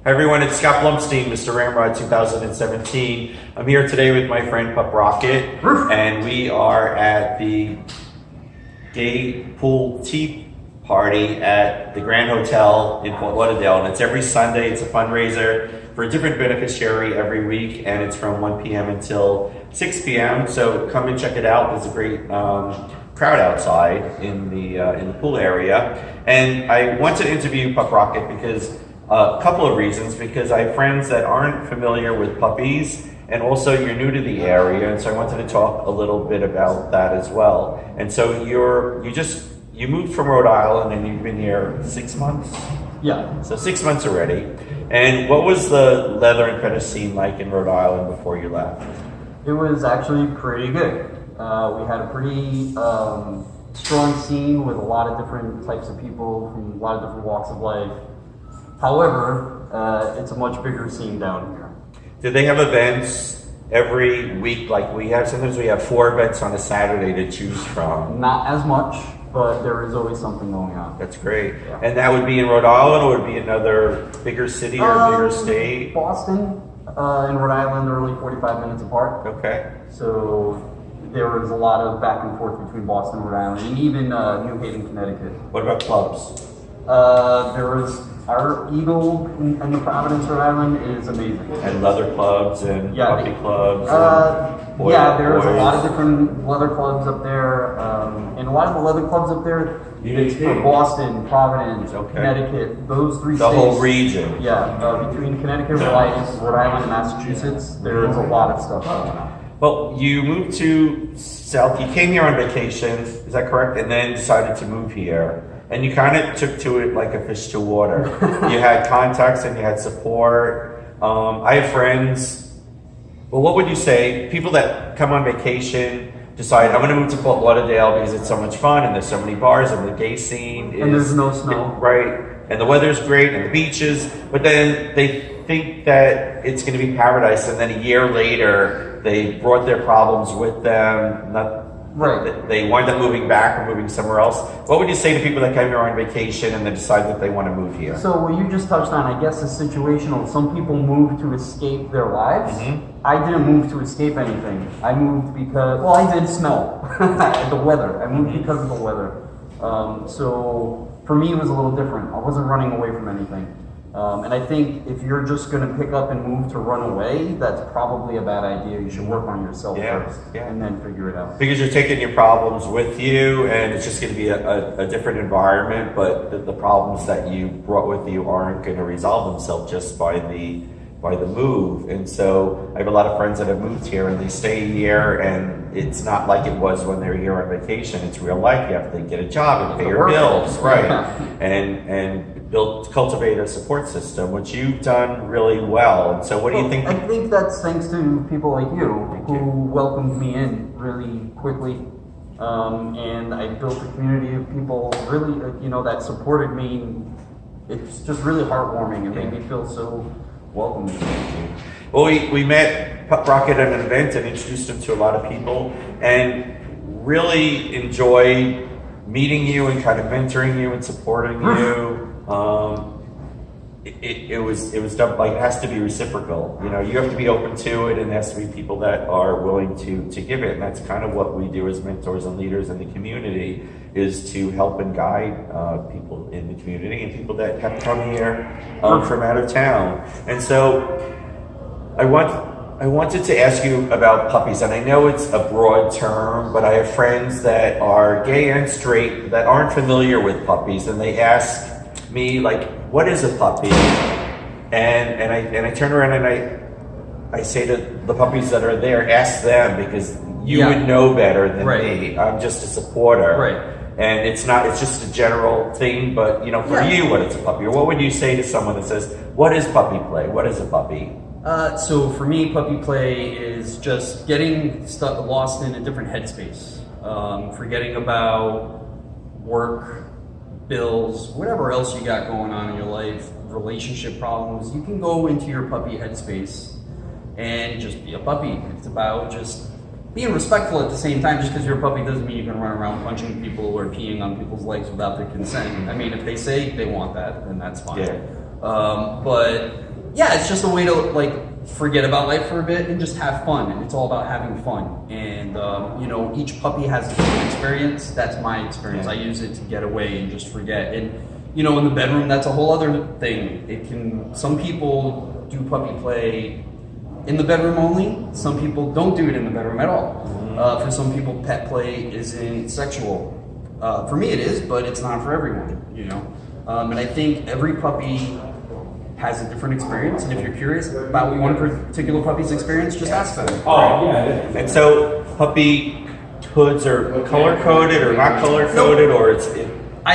Hi everyone, it's Scott Blumstein, Mr. Ramrod 2017. I'm here today with my friend Pup Rockit, and we are at the gay pool tea party at the Grand Hotel in Fort Lauderdale. And it's every Sunday. It's a fundraiser for a different beneficiary every week, and it's from 1 p.m. until 6 p.m. So come and check it out. There's a great crowd outside in the pool area. And I want to interview Pup Rockit because a couple of reasons, because I have friends that aren't familiar with puppies, and also you're new to the area, and so I wanted to talk a little bit about that as well. And so you moved from Rhode Island, and you've been here 6 months? Yeah. So 6 months already. And what was the leather and fetish scene like in Rhode Island before you left? It was actually pretty good. We had a pretty strong scene with a lot of different types of people from a lot of different walks of life. However, it's a much bigger scene down here. Did they have events every week like we have? Sometimes we have 4 events on a Saturday to choose from. Not as much, but there is always something going on. That's great. Yeah. And that would be in Rhode Island, or would it be another bigger city or a bigger state? Boston and Rhode Island are only 45 minutes apart. Okay. So there was a lot of back and forth between Boston and Rhode Island, and even New Haven, Connecticut. What about clubs? There was our Eagle in the Providence, Rhode Island is amazing. And leather clubs and puppy clubs? There's a lot of different leather clubs up there. And a lot of the leather clubs up there, it's for Boston, Providence, Connecticut, those 3 states. The whole region? Yeah, between Connecticut, Rhode Island, and Massachusetts, there's a lot of stuff going on. Well, you moved to South, you came here on vacation, is that correct? And then decided to move here. And you kind of took to it like a fish to water. You had contacts and you had support. I have friends. Well, what would you say? People that come on vacation decide, I'm going to move to Fort Lauderdale because it's so much fun and there's so many bars and the gay scene is... And there's no snow. Right. And the weather's great and the beaches. But then they think that it's going to be paradise. And then a year later, they brought their problems with them. They wind up moving back or moving somewhere else. What would you say to people that come here on vacation and they decide that they want to move here? So what you just touched on, I guess, is situational. Some people move to escape their lives. Mm-hmm. I didn't move to escape anything. I moved because, well, I did snow. The weather. I moved because of the weather. So for me, it was a little different. I wasn't running away from anything. And I think if you're just going to pick up and move to run away, that's probably a bad idea. You should work on yourself first and then figure it out. Because you're taking your problems with you, and it's just going to be a different environment, but the problems that you brought with you aren't going to resolve themselves just by the move. And so I have a lot of friends that have moved here and they stay here, and it's not like it was when they were here on vacation. It's real life. You have to get a job and pay your bills, right? And cultivate a support system, which you've done really well. And so what do you think? I think that's thanks to people like you who welcomed me in really quickly. And I built a community of people really, that supported me. It's just really heartwarming. It made me feel so welcome. Well, we met Pup Rockit at an event and introduced him to a lot of people, and really enjoyed meeting you and kind of mentoring you and supporting you. It was done, like, it has to be reciprocal. You have to be open to it, and there has to be people that are willing to give it. And that's kind of what we do as mentors and leaders in the community, is to help and guide people in the community and people that have come here from out of town. And so I wanted to ask you about puppies, and I know it's a broad term, but I have friends that are gay and straight that aren't familiar with puppies, and they ask me, like, what is a puppy? And I turn around and I say to the puppies that are there, ask them, because you would know better than me. I'm just a supporter. Right. And it's just a general thing, but for you, what is a puppy? Or what would you say to someone that says, what is puppy play? What is a puppy? So for me, puppy play is just getting lost in a different headspace. Forgetting about work, bills, whatever else you got going on in your life, relationship problems. You can go into your puppy headspace and just be a puppy. It's about just being respectful at the same time. Just because you're a puppy doesn't mean you can run around punching people or peeing on people's legs without their consent. I mean, if they say they want that, then that's fine. Yeah. But yeah, it's just a way to like forget about life for a bit and just have fun. And it's all about having fun. And you know, each puppy has a different experience. That's my experience. I use it to get away and just forget. And you know, in the bedroom, that's a whole other thing. It can. Some people do puppy play in the bedroom only. Some people don't do it in the bedroom at all. For some people, pet play isn't sexual. For me, it is, but it's not for everyone. You know, and I think every puppy has a different experience, and if you're curious about one particular puppy's experience, just ask them. Oh, yeah. And so puppy hoods are color coded or not color coded, or it's. I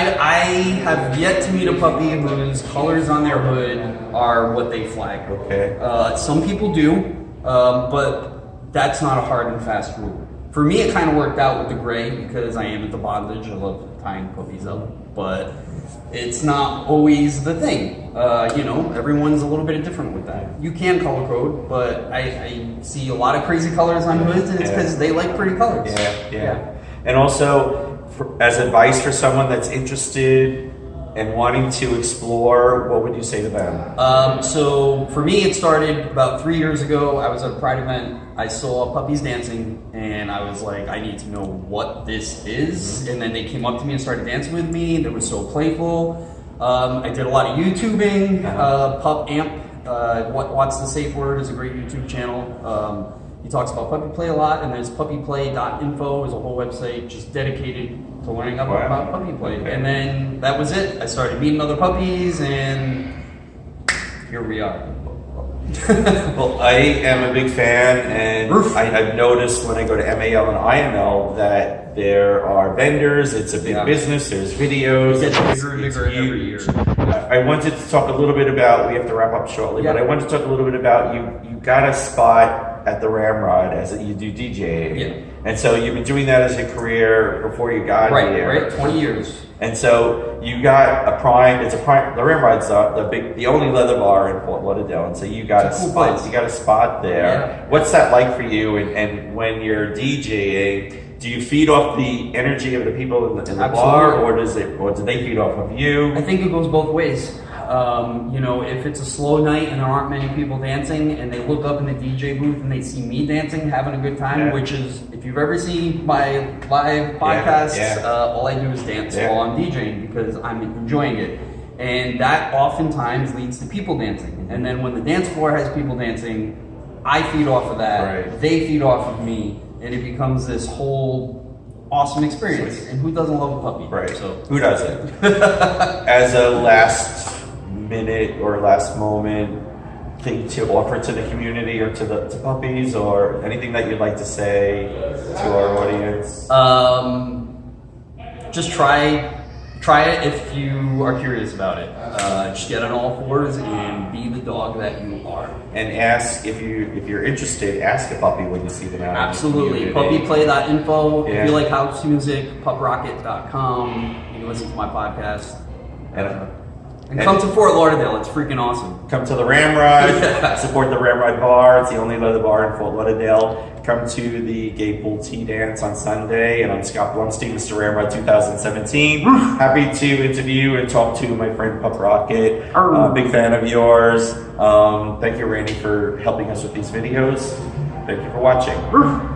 have yet to meet a puppy whose colors on their hood are what they flag. Okay. Some people do, but that's not a hard and fast rule. For me, it kind of worked out with the gray because I am at the bondage. I love tying puppies up, but it's not always the thing. You know, everyone's a little bit different with that. You can color code, but I see a lot of crazy colors on hoods, and it's because they like pretty colors. Yeah. And also, as advice for someone that's interested and wanting to explore, what would you say to them? So for me, it started about 3 years ago. I was at a Pride event. I saw puppies dancing, and I was like, I need to know what this is. And then they came up to me and started dancing with me. They were so playful. I did a lot of YouTubing. Pup Amp, What's the Safe Word, is a great YouTube channel. He talks about puppy play a lot, and there's puppyplay.info is a whole website just dedicated to learning about puppy play. Okay. And then that was it. I started meeting other puppies, and here we are. Well, I am a big fan, and I've noticed when I go to MAL and IML that there are vendors. It's a big business. There's videos. It gets bigger and bigger every year. I wanted to talk a little bit about. We have to wrap up shortly, but I wanted to talk a little bit about you. You got a spot at the Ramrod as you do DJing, and so you've been doing that as a career before you got here. Right, 20 years. And so you got a prime. It's a prime. The Ramrod's the only leather bar in Fort Lauderdale, and so you got a spot. Place. You got a spot there. Yeah. What's that like for you? And when you're DJing, do you feed off the energy of the people in the bar, or do they feed off of you? I think it goes both ways. You know, if it's a slow night and there aren't many people dancing, and they look up in the DJ booth and they see me dancing, having a good time, which is, if you've ever seen my live podcasts, all I do is dance while I'm DJing because I'm enjoying it. And that oftentimes leads to people dancing. And then when the dance floor has people dancing, I feed off of that, they feed off of me, and it becomes this whole awesome experience. And who doesn't love a puppy? Right. So who doesn't? As a last minute or last moment thing to offer to the community or to puppies, or anything that you'd like to say to our audience? Just try it if you are curious about it. Just get on all fours and be the dog that you are. And ask if you're interested. Ask a puppy when you see them out. Absolutely. Puppyplay.info. If you like house music, puprockit.com. You can listen to my podcast. And come to Fort Lauderdale. It's freaking awesome. Come to the Ramrod. Support the Ramrod bar. It's the only leather bar in Fort Lauderdale. Come to the Gay Pool Tea Dance on Sunday. And I'm Scott Blumstein, Mr. Ramrod 2017. Happy to interview and talk to my friend Pup Rockit. Big fan of yours. Thank you, Randy, for helping us with these videos. Thank you for watching.